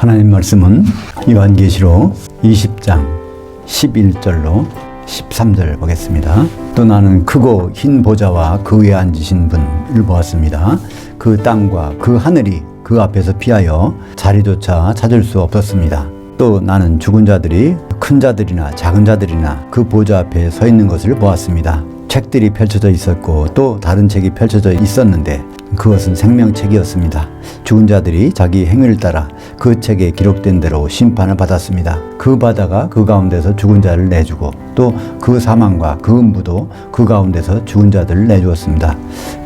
하나님 말씀은 요한계시록 20장 11절로 13절 보겠습니다. 또 나는 크고 흰 보좌와 그 위에 앉으신 분을 보았습니다. 그 땅과 그 하늘이 그 앞에서 피하여 자리조차 찾을 수 없었습니다. 또 나는 죽은 자들이 큰 자들이나 작은 자들이나 그 보좌 앞에 서 있는 것을 보았습니다. 책들이 펼쳐져 있었고 또 다른 책이 펼쳐져 있었는데 그것은 생명책이었습니다. 죽은 자들이 자기 행위를 따라 그 책에 기록된 대로 심판을 받았습니다. 그 바다가 그 가운데서 죽은 자를 내주고 또 그 사망과 그 음부도 그 가운데서 죽은 자들을 내주었습니다.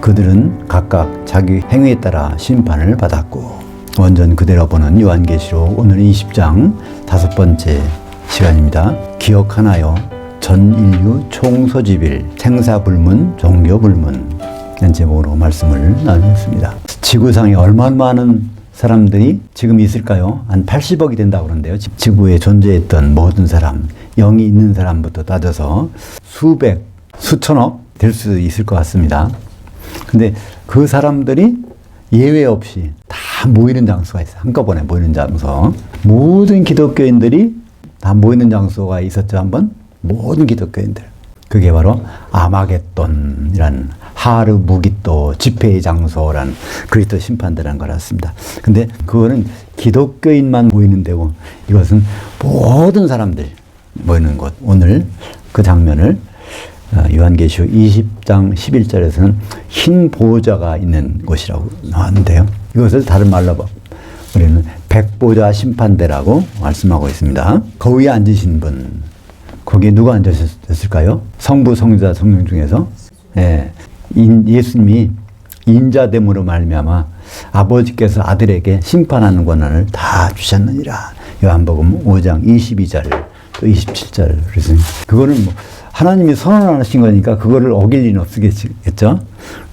그들은 각각 자기 행위에 따라 심판을 받았고. 원전 그대로 보는 요한계시록 오늘 20장 5번째 시간입니다. 기억하나요? 전 인류 총소집일 생사불문 종교불문 는 제목으로 말씀을 나누겠습니다. 지구상에 얼마나 많은 사람들이 지금 있을까요? 한 80억이 된다고 그러는데요. 지구에 존재했던 모든 사람, 영이 있는 사람부터 따져서 수백, 수천억 될 수 있을 것 같습니다. 근데 그 사람들이 예외 없이 다 모이는 장소가 있어요. 한꺼번에 모이는 장소. 모든 기독교인들이 다 모이는 장소가 있었죠, 한번? 모든 기독교인들. 그게 바로 아마겟돈이라는 하르 무기또 집회의 장소라는 그리스도 심판대라는 거였습니다. 근데 그거는 기독교인만 모이는 데고 이것은 모든 사람들 모이는 곳. 오늘 그 장면을 요한계시록 20장 11절에서는 흰 보좌가 있는 곳이라고 나왔는데요. 이것을 다른 말로 우리는 백보좌 심판대라고 말씀하고 있습니다. 거기에 앉으신 분, 거기에 누가 앉으셨을까요? 성부, 성자, 성령 중에서 예수님이 인자됨으로 말미암아 아버지께서 아들에게 심판하는 권한을 다 주셨느니라. 요한복음 5장 22절 또 27절. 그래서 그거는 뭐 하나님이 선언하신 거니까 그거를 어길 리는 없겠죠.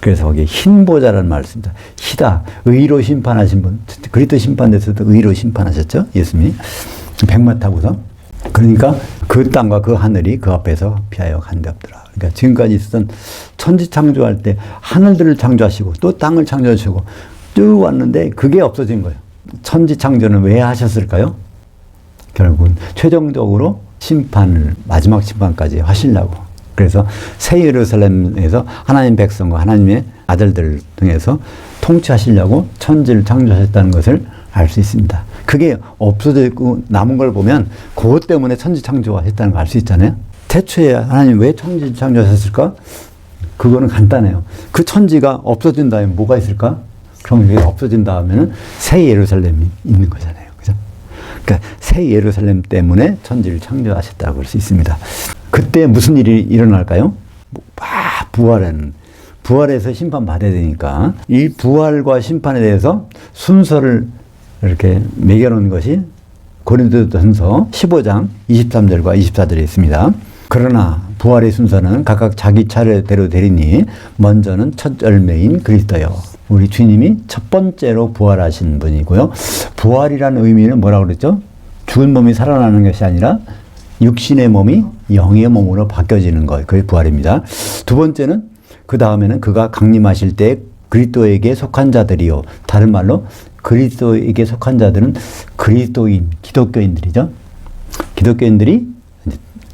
그래서 거기에 흰 보좌라는 말을 씁니다. 희다. 의로 심판하신 분. 그리스도 심판대에서도 의로 심판하셨죠. 예수님이 백마 타고서. 그러니까 그 땅과 그 하늘이 그 앞에서 피하여 간 데 없더라. 그러니까 지금까지 있었던 천지 창조할 때 하늘들을 창조하시고 또 땅을 창조하시고 쭉 왔는데 그게 없어진 거예요. 천지 창조는 왜 하셨을까요? 결국은 최종적으로 심판을 마지막 심판까지 하시려고. 그래서 새 예루살렘에서 하나님 백성과 하나님의 아들들을 통해서 통치하시려고 천지를 창조하셨다는 것을 알 수 있습니다. 그게 없어지고 남은 걸 보면 그것 때문에 천지 창조했다는 걸 알 수 있잖아요. 태초에 하나님 왜 천지 창조하셨을까? 그거는 간단해요. 그 천지가 없어진다면 뭐가 있을까? 그럼 이게 없어진다면 새 예루살렘이 있는 거잖아요. 그죠? 그러니까 새 예루살렘 때문에 천지를 창조하셨다고 할 수 있습니다. 그때 무슨 일이 일어날까요? 부활해서 심판받아야 되니까 이 부활과 심판에 대해서 순서를 이렇게 매겨놓은 것이 고린도전서 15장 23절과 24절에 있습니다. 그러나 부활의 순서는 각각 자기 차례대로 되리니 먼저는 첫 열매인 그리스도요. 우리 주님이 첫 번째로 부활하신 분이고요. 부활이라는 의미는 뭐라고 그랬죠? 죽은 몸이 살아나는 것이 아니라 육신의 몸이 영의 몸으로 바뀌어지는 것. 그게 부활입니다. 두 번째는 그 다음에는 그가 강림하실 때 그리스도에게 속한 자들이요. 다른 말로 그리스도에게 속한 자들은 그리스도인, 기독교인들이죠. 기독교인들이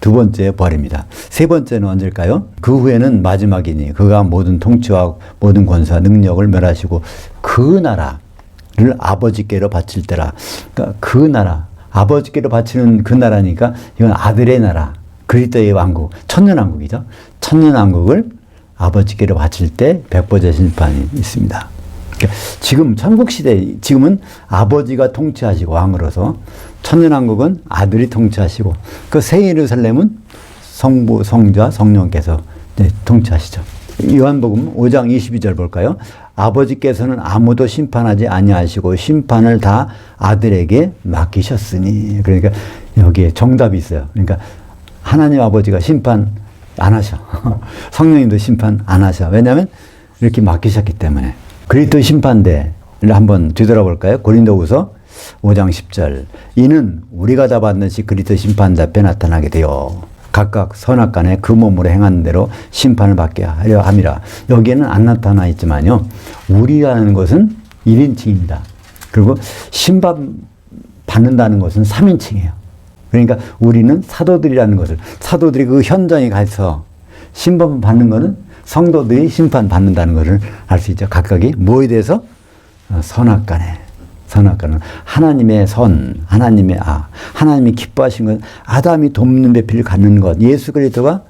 두 번째 부활입니다. 세 번째는 언제일까요? 그 후에는 마지막이니 그가 모든 통치와 모든 권세와 능력을 멸하시고 그 나라를 아버지께로 바칠 때라. 그러니까 그 나라, 아버지께로 바치는 그 나라니까 이건 아들의 나라, 그리스도의 왕국, 천년왕국이죠. 천년왕국을 아버지께로 바칠 때 백보좌 심판이 있습니다. 지금 천국시대, 지금은 아버지가 통치하시고 왕으로서 천년왕국은 아들이 통치하시고 그 새 예루살렘은 성부, 성자, 성령께서 통치하시죠. 요한복음 5장 22절 볼까요? 아버지께서는 아무도 심판하지 아니하시고 심판을 다 아들에게 맡기셨으니. 그러니까 여기에 정답이 있어요. 그러니까 하나님 아버지가 심판 안 하셔. 성령님도 심판 안 하셔. 왜냐하면 이렇게 맡기셨기 때문에. 그리스도 심판대를 한번 뒤돌아볼까요? 고린도후서 5장 10절. 이는 우리가 다 반드시 그리스도 심판자 앞에 나타나게 되어 각각 선악간에 그 몸으로 행하는 대로 심판을 받게 하려 함이라. 여기에는 안 나타나 있지만요. 우리라는 것은 1인칭입니다. 그리고 심판 받는다는 것은 3인칭이에요. 그러니까 우리는 사도들이라는 것을, 사도들이 그 현장에 가서 심판 받는 것은 성도들이 심판 받는다는 것을 알 수 있죠. 각각이 뭐에 대해서? 선악간에. 선악간은 하나님의 선, 하나님의 하나님이 기뻐하신 것, 아담이 돕는 배필을 갖는 것, 예수 그리스도가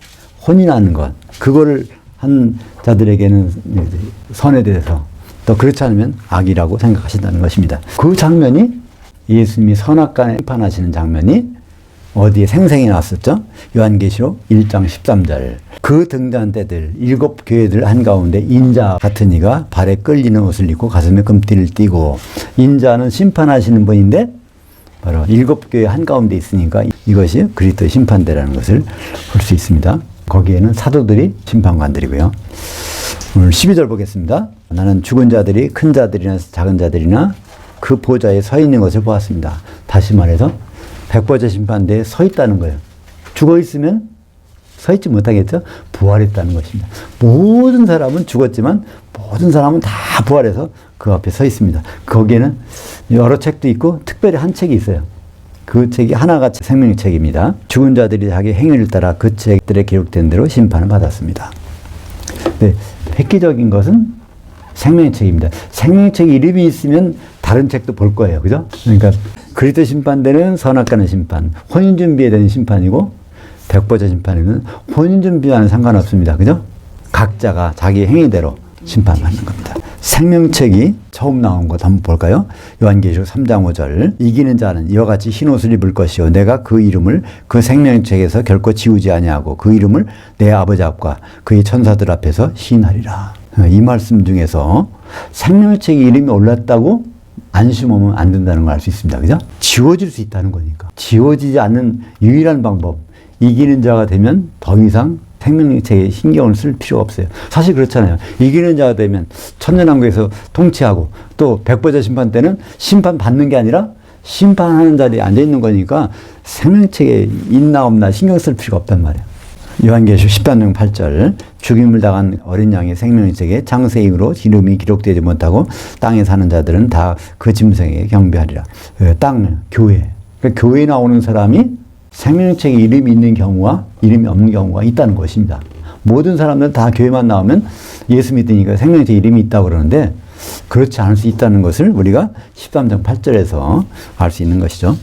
혼인하는 것, 그거를 한 자들에게는 선에 대해서, 또 그렇지 않으면 악이라고 생각하신다는 것입니다. 그 장면이 예수님이 선악간에 심판하시는 장면이 어디에 생생히 나왔었죠? 요한계시록 1장 13절. 그 등잔 때들 7 교회들 한가운데 인자 같은 이가 발에 끌리는 옷을 입고 가슴에 금띠를 띠고, 인자는 심판하시는 분인데 바로 7 교회 한가운데 있으니까 이것이 그리스도의 심판대라는 것을 볼 수 있습니다. 거기에는 사도들이 심판관들이고요. 오늘 12절 보겠습니다. 나는 죽은 자들이 큰 자들이나 작은 자들이나 그 보좌에 서 있는 것을 보았습니다. 다시 말해서 백보자 심판대에 서 있다는 거예요. 죽어 있으면 서 있지 못하겠죠? 부활했다는 것입니다. 모든 사람은 죽었지만 모든 사람은 다 부활해서 그 앞에 서 있습니다. 거기에는 여러 책도 있고 특별히 한 책이 있어요. 그 책이 하나가 생명의 책입니다. 죽은 자들이 자기 행위를 따라 그 책들에 기록된 대로 심판을 받았습니다. 네, 획기적인 것은 생명의 책입니다. 생명의 책 이름이 있으면 다른 책도 볼 거예요. 그죠? 그러니까 그리스도 심판대는 선악간의 심판, 혼인 준비에 대한 심판이고, 백보자 심판에는 혼인 준비와는 상관없습니다. 그죠? 각자가 자기 행위대로 심판받는 겁니다. 생명책이 처음 나온 것 한번 볼까요? 요한계시록 3장 5절. 이기는 자는 이와 같이 흰 옷을 입을 것이요 내가 그 이름을 그 생명책에서 결코 지우지 아니하고 그 이름을 내 아버지 앞과 그의 천사들 앞에서 시인하리라. 이 말씀 중에서 생명책에 이름이 올랐다고 안심하면 안 된다는 걸 알 수 있습니다. 그죠? 지워질 수 있다는 거니까. 지워지지 않는 유일한 방법, 이기는 자가 되면 더 이상 생명책에 신경을 쓸 필요가 없어요. 사실 그렇잖아요. 이기는 자가 되면 천년왕국에서 통치하고, 또 백보자 심판 때는 심판받는 게 아니라 심판하는 자리에 앉아있는 거니까 생명책에 있나 없나 신경 쓸 필요가 없단 말이에요. 요한계시록 13장 8절. 죽임을 당한 어린 양의 생명의 책에 창세기로 이름이 기록되지 못하고 땅에 사는 자들은 다 그 짐승에게 경배하리라. 땅, 교회. 그러니까 교회에 나오는 사람이 생명의 책에 이름이 있는 경우와 이름이 없는 경우가 있다는 것입니다. 모든 사람들 다 교회만 나오면 예수 믿으니까 생명의 책에 이름이 있다고 그러는데, 그렇지 않을 수 있다는 것을 우리가 13장 8절에서 알 수 있는 것이죠.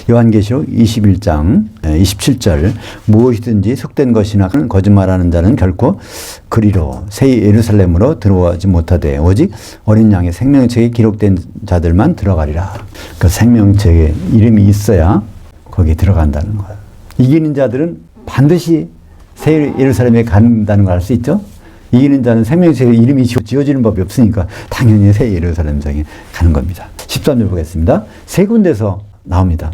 요한계시록 21장 27절. 무엇이든지 속된 것이나 거짓말하는 자는 결코 그리로 새 예루살렘으로 들어오지 못하되 오직 어린 양의 생명책에 기록된 자들만 들어가리라. 그 생명책에 이름이 있어야 거기에 들어간다는 거예요. 이기는 자들은 반드시 새 예루살렘에 간다는 걸 알 수 있죠. 이기는 자는 생명책에 이름이 지어지는 법이 없으니까 당연히 새 예루살렘성에 가는 겁니다. 13절 보겠습니다. 세 군데서 나옵니다.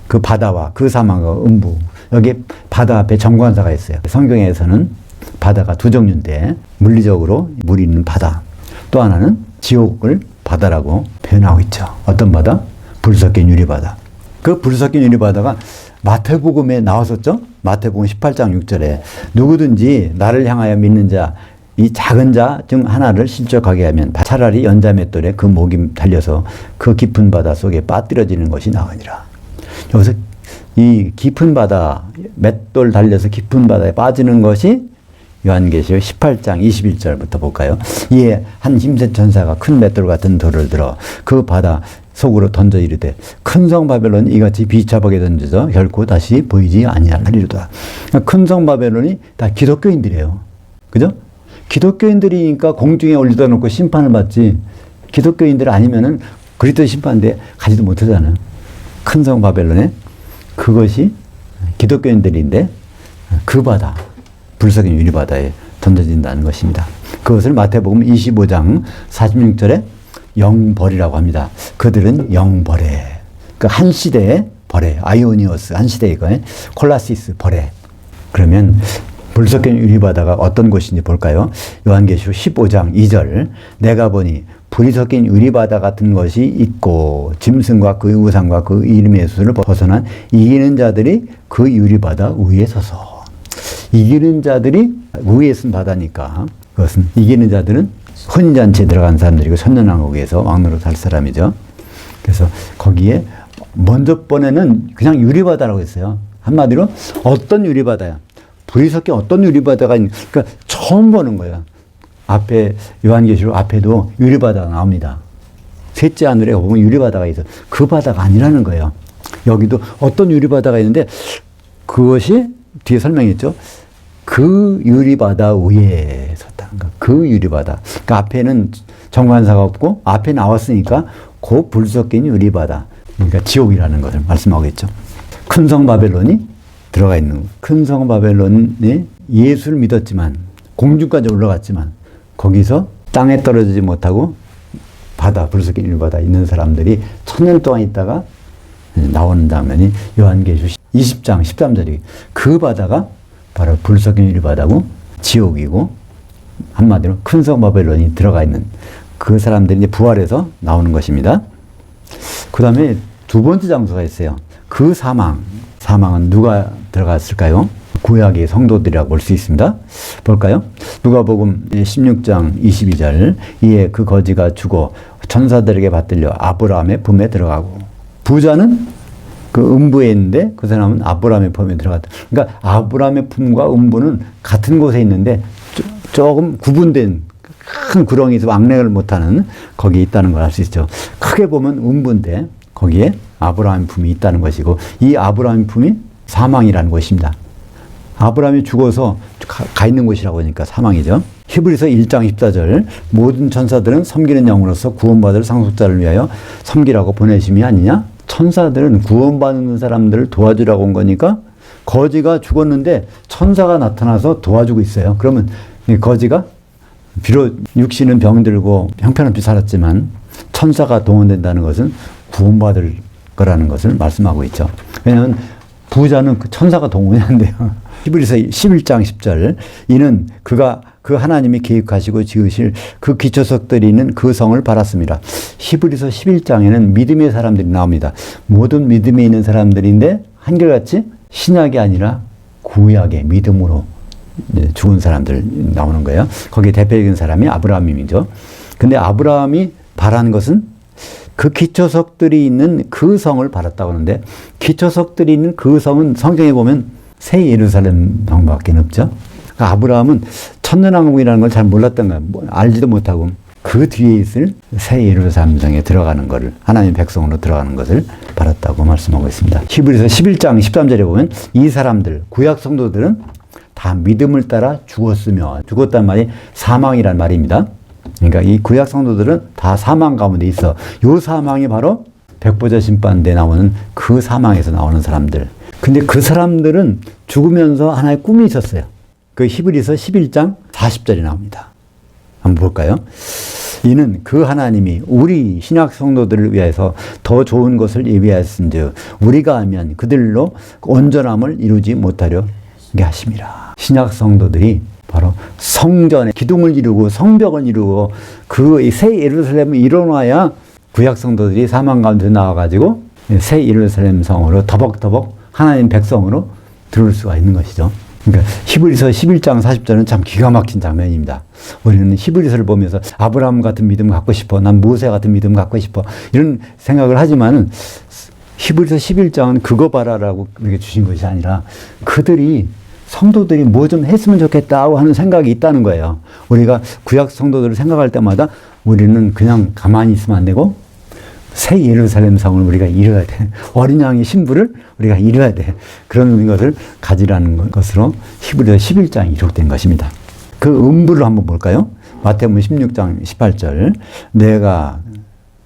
그 바다와 그 사망과 음부. 여기 바다 앞에 정관사가 있어요. 성경에서는 바다가 두 종류인데, 물리적으로 물이 있는 바다, 또 하나는 지옥을 바다라고 표현하고 있죠. 어떤 바다? 불 섞인 유리바다. 그 불 섞인 유리바다가 마태복음에 나왔었죠. 마태복음 18장 6절에 누구든지 나를 향하여 믿는 자, 이 작은 자 중 하나를 실족하게 하면 차라리 연자 맷돌에 그 목이 달려서 그 깊은 바다 속에 빠뜨려지는 것이 나으니라. 여기서 이 깊은 바다, 맷돌 달려서 깊은 바다에 빠지는 것이 요한계시록 18장 21절부터 볼까요? 이에 한 힘센 천사가 큰 맷돌 같은 돌을 들어 그 바다 속으로 던져 이르되 큰 성 바벨론이 이같이 비참하게 던져져 결코 다시 보이지 아니하리로다. 큰 성 바벨론이 다 기독교인들이에요. 그죠? 기독교인들이니까 공중에 올려다 놓고 심판을 받지, 기독교인들 아니면은 그리스도 심판대에 가지도 못하잖아요. 큰 성 바벨론에. 그것이 기독교인들인데 그 바다, 불석인 유리바다에 던져진다는 것입니다. 그것을 마태복음 25장 46절에 영벌이라고 합니다. 그들은 영벌에, 그 한 시대의 벌에, 아이오니오스 한 시대의 거에 콜라시스 벌에. 그러면 불석인 유리바다가 어떤 곳인지 볼까요? 요한계시록 15장 2절. 내가 보니 불이 섞인 유리바다 같은 것이 있고 짐승과 그 우상과 그 이름의 수를 벗어난 이기는 자들이 그 유리바다 위에 서서. 이기는 자들이 위에 쓴 바다니까, 그것은 이기는 자들은 혼인잔치에 들어간 사람들이고 천년왕국에서 왕노릇 할 사람이죠. 그래서 거기에 먼저 번에는 그냥 유리바다라고 했어요. 한마디로 어떤 유리바다야. 불이 섞인 어떤 유리바다가 있는, 그러니까 처음 보는 거예요. 앞에 요한계시록 앞에도 유리바다가 나옵니다. 셋째 하늘에 보면 유리바다가 있어. 그 바다가 아니라는 거예요. 여기도 어떤 유리바다가 있는데 그것이 뒤에 설명했죠. 그 유리바다 위에 섰다는 거. 그 유리바다. 그러니까 앞에는 정관사가 없고 앞에 나왔으니까 그 불 섞인 유리바다. 그러니까 지옥이라는 것을 말씀하고 있죠. 큰 성 바벨론이 들어가 있는, 큰 성 바벨론이 예수를 믿었지만 공중까지 올라갔지만 거기서 땅에 떨어지지 못하고 바다, 불 섞인 유리바다 있는 사람들이 1000년 동안 있다가 나오는 장면이 요한계시록 20장 13절이 그 바다가 바로 불 섞인 유리바다고 지옥이고 한마디로 큰 성 바벨론이 들어가 있는 그 사람들이 이제 부활해서 나오는 것입니다. 그 다음에 두 번째 장소가 있어요. 그 사망은 누가 들어갔을까요? 구약의 성도들이라고 볼 수 있습니다. 볼까요? 누가복음 16장 22절 이에 그 거지가 죽어 천사들에게 받들려 아브라함의 품에 들어가고 부자는 그 음부에 있는데 그 사람은 아브라함의 품에 들어갔다. 그러니까 아브라함의 품과 음부는 같은 곳에 있는데 조금 구분된 큰 구렁이에서 왕래를 못하는 거기에 있다는 걸 알 수 있죠. 크게 보면 음부인데 거기에 아브라함의 품이 있다는 것이고 이 아브라함의 품이 사망이라는 것입니다. 아브라함이 죽어서 가 있는 곳이라고 하니까 사망이죠. 히브리서 1장 14절 모든 천사들은 섬기는 영으로서 구원받을 상속자를 위하여 섬기라고 보내심이 아니냐? 천사들은 구원받는 사람들을 도와주라고 온 거니까 거지가 죽었는데 천사가 나타나서 도와주고 있어요. 그러면 이 거지가 비록 육신은 병들고 형편없이 살았지만 천사가 동원된다는 것은 구원받을 거라는 것을 말씀하고 있죠. 왜냐하면 부자는 그 천사가 동원이 안 돼요. 히브리서 11장 10절 이는 그가 그 하나님이 계획하시고 지으실 그 기초석들이 있는 그 성을 바랐습니다. 히브리서 11장에는 믿음의 사람들이 나옵니다. 모든 믿음에 있는 사람들인데 한결같이 신약이 아니라 구약의 믿음으로 죽은 사람들 나오는 거예요. 거기에 대표적인 사람이 아브라함이죠. 근데 아브라함이 바란 것은 그 기초석들이 있는 그 성을 바랐다고 하는데 기초석들이 있는 그 성은 성경에 보면 새 예루살렘 성밖에 없죠. 그러니까 아브라함은 천년왕국이라는 걸 잘 몰랐던 거예요. 알지도 못하고 그 뒤에 있을 새 예루살렘 성에 들어가는 것을 하나님의 백성으로 들어가는 것을 바랐다고 말씀하고 있습니다. 히브리서 11장 13절에 보면 이 사람들 구약 성도들은 다 믿음을 따라 죽었으며 죽었단 말이 사망이란 말입니다. 그러니까 이 구약 성도들은 다 사망 가운데 있어. 요 사망이 바로 백보자 심판 때 나오는 그 사망에서 나오는 사람들. 근데 그 사람들은 죽으면서 하나의 꿈이 있었어요. 그 히브리서 11장 40절이 나옵니다. 한번 볼까요? 이는 그 하나님이 우리 신약 성도들을 위해서 더 좋은 것을 예비하였은즉 우리가 하면 그들로 온전함을 이루지 못하려 하심이라. 신약 성도들이 바로 성전에 기둥을 이루고 성벽을 이루고 그 새 예루살렘을 이뤄놔야 구약 성도들이 사망 가운데 나와가지고 새 예루살렘 성으로 더벅더벅 하나님 백성으로 들어올 수가 있는 것이죠. 그러니까 히브리서 11장 40절은 참 기가 막힌 장면입니다. 우리는 히브리서를 보면서 아브라함 같은 믿음 갖고 싶어, 난 모세 같은 믿음 갖고 싶어 이런 생각을 하지만은 히브리서 11장은 그거 봐라라고 이렇게 주신 것이 아니라 그들이 성도들이 뭐 좀 했으면 좋겠다고 하는 생각이 있다는 거예요. 우리가 구약 성도들을 생각할 때마다 우리는 그냥 가만히 있으면 안 되고 새 예루살렘 성을 우리가 이뤄야 돼. 어린 양의 신부를 우리가 이뤄야 돼. 그런 것을 가지라는 것으로 히브리서 11장이 기록된 것입니다. 그 음부를 한번 볼까요? 마태복음 16장 18절 내가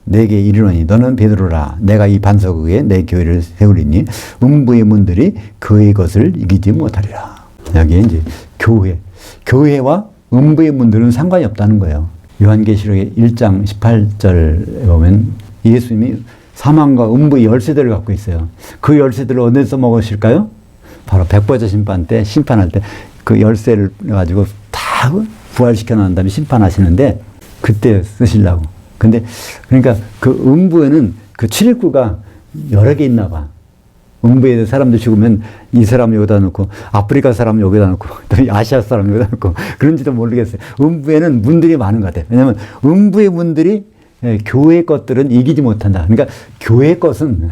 내게 이르노니 너는 베드로라 내가 이 반석 위에 내 교회를 세우리니 음부의 문들이 그의 것을 이기지 못하리라. 여기에 이제 교회와 음부의 문들은 상관이 없다는 거예요. 요한계시록의 1장 18절에 보면 예수님이 사망과 음부의 열쇠들을 갖고 있어요. 그 열쇠들을 어디서 먹으실까요? 바로 백보자 심판 때 심판할 때 그 열쇠를 가지고 다 부활시켜 놓은 다음에 심판하시는데 그때 쓰시려고. 근데 그러니까 그 음부에는 그 출입구가 여러 개 있나 봐. 음부에 사람들 죽으면 이 사람 여기다 놓고 아프리카 사람 여기다 놓고 또 아시아 사람 여기다 놓고 그런지도 모르겠어요. 음부에는 문들이 많은 것 같아요. 왜냐하면 음부의 문들이 교회 것들은 이기지 못한다. 그러니까 교회 것은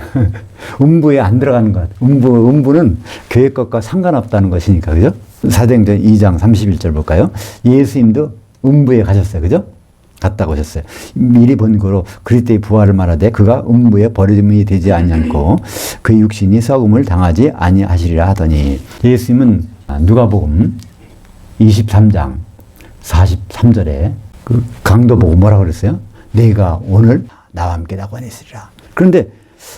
음부에 안 들어가는 것. 음부는 교회 것과 상관없다는 것이니까, 그죠? 사도행전 2장 31절 볼까요? 예수님도 음부에 가셨어요. 그죠? 갔다 오셨어요. 미리 본고로 그리스도의 부활을 말하되 그가 음부에 버림이 되지 아니않고 그 육신이 썩음을 당하지 아니하시리라 하더니, 예수님은 누가복음 23장 43절에 그 강도 보고 뭐라 그랬어요? 내가 오늘 나와 함께 낙원에 있으리라. 그런데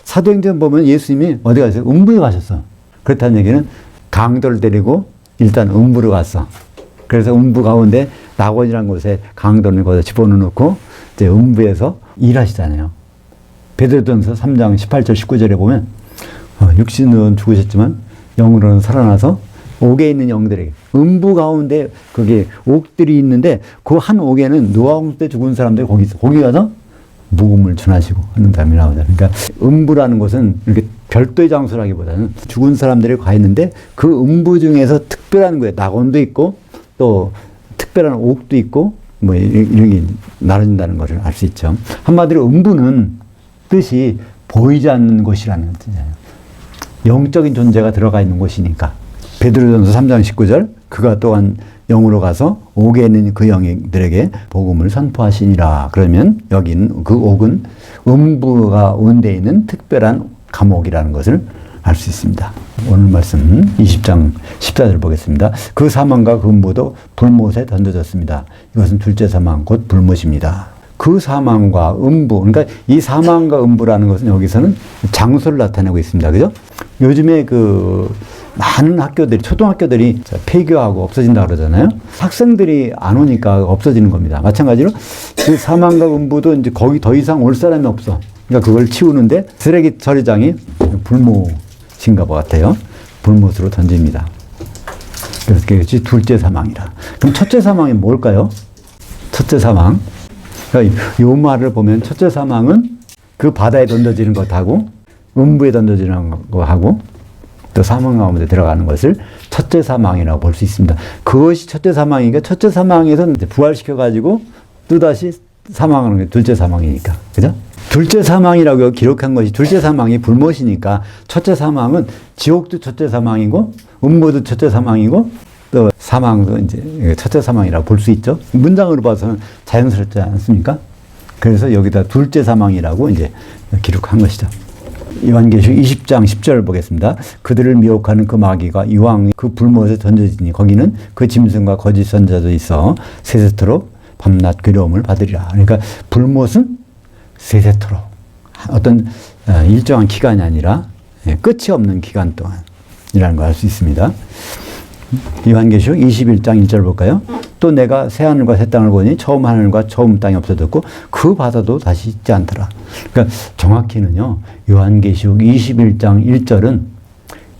사도행전 보면 예수님이 어디 가셨어요? 음부에 가셨어. 그렇다는 얘기는 강도를 데리고 일단 음부로 갔어. 그래서 음부 가운데 낙원이라는 곳에 강도를 거기다 집어넣고 이제 음부에서 일하시잖아요. 베드로전서 3장 18절 19절에 보면 육신은 죽으셨지만 영으로는 살아나서 옥에 있는 영들에게, 음부 가운데 그게 옥들이 있는데 그 한 옥에는 노아홍수 때 죽은 사람들이 거기 가서 복음을 전하시고 하는 사람이 나오잖아요. 그러니까 음부라는 곳은 이렇게 별도의 장소라기보다는 죽은 사람들이 가 있는데 그 음부 중에서 특별한 거예요. 낙원도 있고 또 특별한 옥도 있고 뭐 이런 게 나눠진다는 것을 알 수 있죠. 한마디로 음부는 뜻이 보이지 않는 곳이라는 뜻이에요. 영적인 존재가 들어가 있는 곳이니까. 베드로전서 3장 19절 그가 또한 영으로 가서 옥에 있는 그 영들에게 복음을 선포하시니라. 그러면 여기는 그 옥은 음부가 온데 있는 특별한 감옥이라는 것을 알 수 있습니다. 오늘 말씀 20장 14절 보겠습니다. 그 사망과 그 음부도 불못에 던져졌습니다. 이것은 둘째 사망 곧 불못입니다. 그 사망과 음부, 그러니까 이 사망과 음부라는 것은 여기서는 장소를 나타내고 있습니다. 그죠? 요즘에 그 많은 학교들이, 초등학교들이 폐교하고 없어진다 그러잖아요. 학생들이 안 오니까 없어지는 겁니다. 마찬가지로 그 사망과 음부도 이제 거기 더 이상 올 사람이 없어. 그러니까 그걸 치우는데 쓰레기 처리장이 불못인가 봐 같아요. 불못으로 던집니다. 그래서 그것이 둘째 사망이라. 그럼 첫째 사망이 뭘까요? 첫째 사망. 그러니까 이 말을 보면 첫째 사망은 그 바다에 던져지는 것하고 음부에 던져지는 것하고 또 사망 가운데 들어가는 것을 첫째 사망이라고 볼 수 있습니다. 그것이 첫째 사망이니까 첫째 사망에서 부활시켜가지고 또다시 사망하는 게 둘째 사망이니까. 그죠? 둘째 사망이라고 기록한 것이 둘째 사망이 불못이니까 첫째 사망은 지옥도 첫째 사망이고 음부도 첫째 사망이고 또 사망도 이제 첫째 사망이라고 볼 수 있죠. 문장으로 봐서는 자연스럽지 않습니까? 그래서 여기다 둘째 사망이라고 이제 기록한 것이죠. 요한계시록 20장 10절 보겠습니다. 그들을 미혹하는 그 마귀가 이왕 그 불못에 던져지니 거기는 그 짐승과 거짓 선자도 있어 세세토록 밤낮 괴로움을 받으리라. 그러니까 불못은 세세토록 어떤 일정한 기간이 아니라 끝이 없는 기간 동안이라는 걸 알 수 있습니다. 요한계시록 21장 1절 볼까요? 또 내가 새 하늘과 새 땅을 보니 처음 하늘과 처음 땅이 없어졌고 그 바다도 다시 있지 않더라. 그러니까 정확히는요, 요한계시록 21장 1절은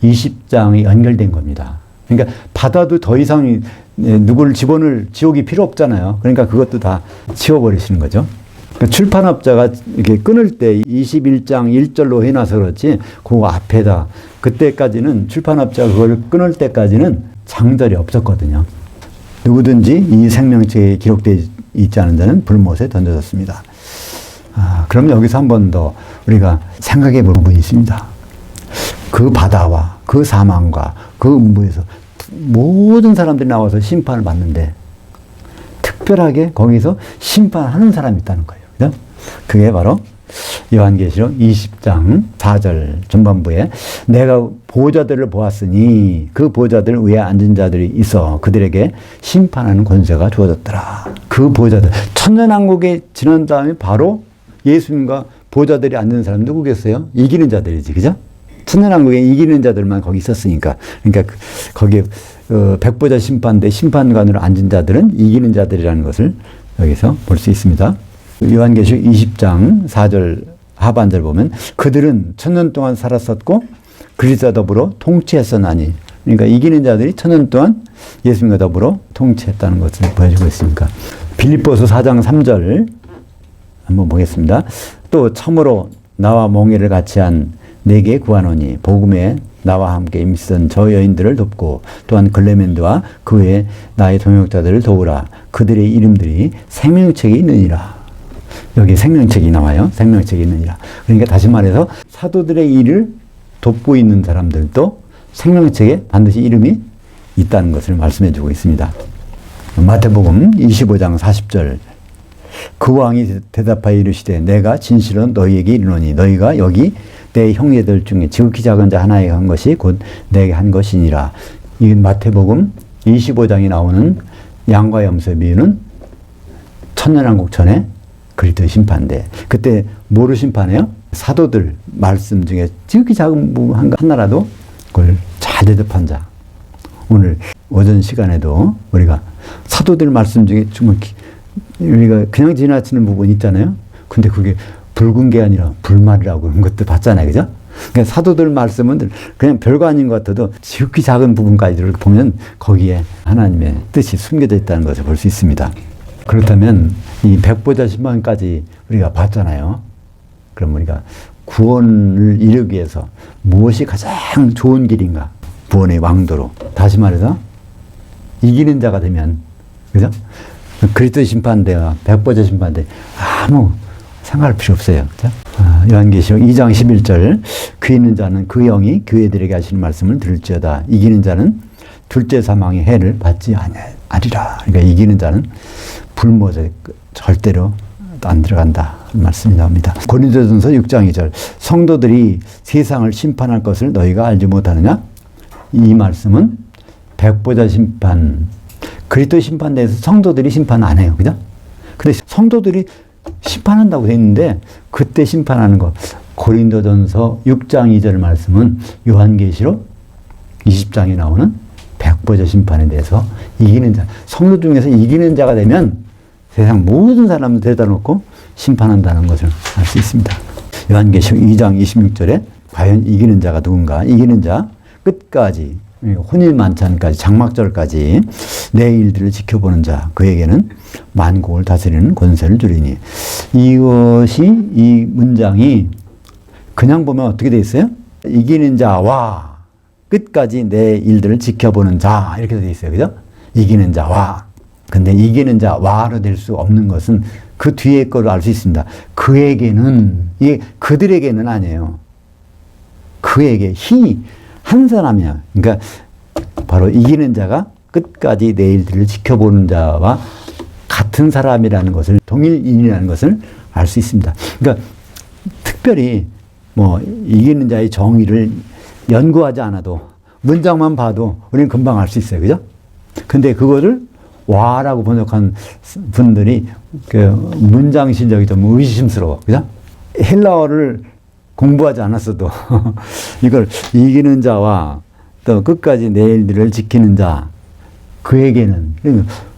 20장이 연결된 겁니다. 그러니까 바다도 더 이상 누구를 집어넣을 지옥이 필요 없잖아요. 그러니까 그것도 다 치워버리시는 거죠. 그러니까 출판업자가 이렇게 끊을 때 21장 1절로 해놔서 그렇지, 그 앞에다 그때까지는 출판업자가 그걸 끊을 때까지는 장절이 없었거든요. 누구든지 이 생명책에 기록되어 있지 않은 자는 불못에 던져졌습니다. 그럼 여기서 한 번 더 우리가 생각해 볼 부분이 있습니다. 그 바다와 그 사망과 그 음부에서 모든 사람들이 나와서 심판을 받는데 특별하게 거기서 심판하는 사람이 있다는 거예요. 그죠? 그게 바로 요한계시록 20장 4절 전반부에 내가 보호자들을 보았으니 그 보호자들 위에 앉은 자들이 있어 그들에게 심판하는 권세가 주어졌더라. 그 보호자들, 천년왕국에 지난 다음에 바로 예수님과 보호자들이 앉는 사람 누구겠어요? 이기는 자들이지, 그죠? 천년왕국에 이기는 자들만 거기 있었으니까. 그러니까 거기에 백보자 심판대 심판관으로 앉은 자들은 이기는 자들이라는 것을 여기서 볼 수 있습니다. 요한계시록 20장 4절 하반절 보면 그들은 천년 동안 살았었고 그리스도와 더불어 통치했었나니, 그러니까 이기는 자들이 천년 동안 예수님과 더불어 통치했다는 것을 보여주고 있습니다. 빌립보서 4장 3절 한번 보겠습니다. 또 참으로 나와 멍에를 같이 한 내게 구하노니 복음에 나와 함께 임시선 저 여인들을 돕고 또한 글레멘드와 그 외에 나의 동역자들을 도우라. 그들의 이름들이 생명책에 있느니라. 여기 생명책이 나와요. 생명책이 있느니라. 그러니까 다시 말해서 사도들의 일을 돕고 있는 사람들도 생명책에 반드시 이름이 있다는 것을 말씀해 주고 있습니다. 마태복음 25장 40절. 그 왕이 대답하여 이르시되 내가 진실로 너희에게 이르노니 너희가 여기 내 형제들 중에 지극히 작은 자 하나에게 한 것이 곧 내게 한 것이니라. 이 마태복음 25장이 나오는 양과 염소의 비유는 천년왕국 전에 그리스도의 심판대. 그때 뭐를 심판해요? 사도들 말씀 중에 지극히 작은 부분 하나라도 그걸 잘 대접한 자. 오늘 오전 시간에도 우리가 사도들 말씀 중에 정말 우리가 그냥 지나치는 부분 있잖아요. 근데 그게 붉은 게 아니라 불말이라고 그런 것도 봤잖아요. 그죠? 그러니까 사도들 말씀은 그냥 별거 아닌 것 같아도 지극히 작은 부분까지를 보면 거기에 하나님의 뜻이 숨겨져 있다는 것을 볼 수 있습니다. 그렇다면 이 백보자 신방까지 우리가 봤잖아요. 그럼 우리가 구원을 이루기 위해서 무엇이 가장 좋은 길인가? 구원의 왕도로. 다시 말해서 이기는 자가 되면, 그죠? 그리스도 심판대와 백보자 심판대 아무 생각할 필요 없어요. 그죠? 요한계시록 2장 11절. 그 있는 자는 그 영이 교회들에게 하시는 말씀을 들을지어다. 이기는 자는 둘째 사망의 해를 받지 아니하리라. 그러니까 이기는 자는 불모에 절대로 안 들어간다. 말씀이 나옵니다. 고린도전서 6장 2절. 성도들이 세상을 심판할 것을 너희가 알지 못하느냐? 이 말씀은 백보자 심판, 그리스도 심판대에서 성도들이 심판 안 해요. 그죠? 근데 성도들이 심판한다고 했는데 그때 심판하는 거 고린도전서 6장 2절 말씀은 요한계시록 20장에 나오는 백보자 심판에 대해서 이기는 자, 성도 중에서 이기는 자가 되면 세상 모든 사람을 데려다 놓고 심판한다는 것을 알 수 있습니다. 요한계시록 2장 26절에 과연 이기는 자가 누군가? 이기는 자 끝까지 혼인만찬까지 장막절까지 내 일들을 지켜보는 자 그에게는 만국을 다스리는 권세를 주리니. 이것이 이 문장이 그냥 보면 어떻게 돼 있어요? 이기는 자와 끝까지 내 일들을 지켜보는 자 이렇게 돼 있어요. 그죠? 이기는 자와. 근데 이기는 자와로 될 수 없는 것은 그 뒤에 거를 알 수 있습니다. 그에게는, 이게 그들에게는 아니에요. 그에게 한 사람이야. 그러니까 바로 이기는 자가 끝까지 내 일들을 지켜보는 자와 같은 사람이라는 것을, 동일인이라는 것을 알 수 있습니다. 그러니까 특별히 뭐 이기는 자의 정의를 연구하지 않아도 문장만 봐도 우리는 금방 알 수 있어요. 그죠? 근데 그거를 와라고 번역한 분들이 그 문장 실력이 좀 의심스러워. 그죠? 헬라어를 공부하지 않았어도 이걸 이기는 자와 또 끝까지 내 일들을 지키는 자 그에게는,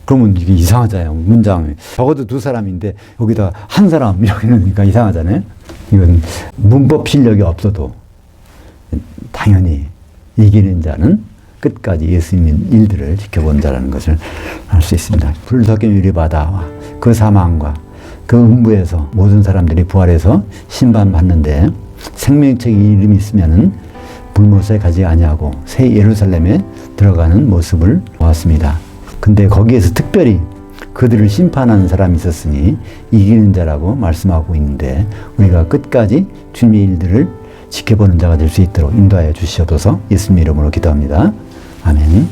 그러면 이게 이상하잖아요. 문장이 적어도 두 사람인데 여기다 한 사람 이렇게 넣으니까 이상하잖아요. 이건 문법 실력이 없어도 당연히 이기는 자는 끝까지 예수님 일들을 지켜본 자라는 것을 알 수 있습니다. 불석경 유리바다와 그 사망과 그 음부에서 모든 사람들이 부활해서 심판받는데 생명책 이름이 있으면은 불못에 가지 아니하고 새 예루살렘에 들어가는 모습을 보았습니다. 근데 거기에서 특별히 그들을 심판하는 사람이 있었으니 이기는 자라고 말씀하고 있는데 우리가 끝까지 주님의 일들을 지켜보는 자가 될 수 있도록 인도하여 주시옵소서. 예수님 이름으로 기도합니다. 아멘.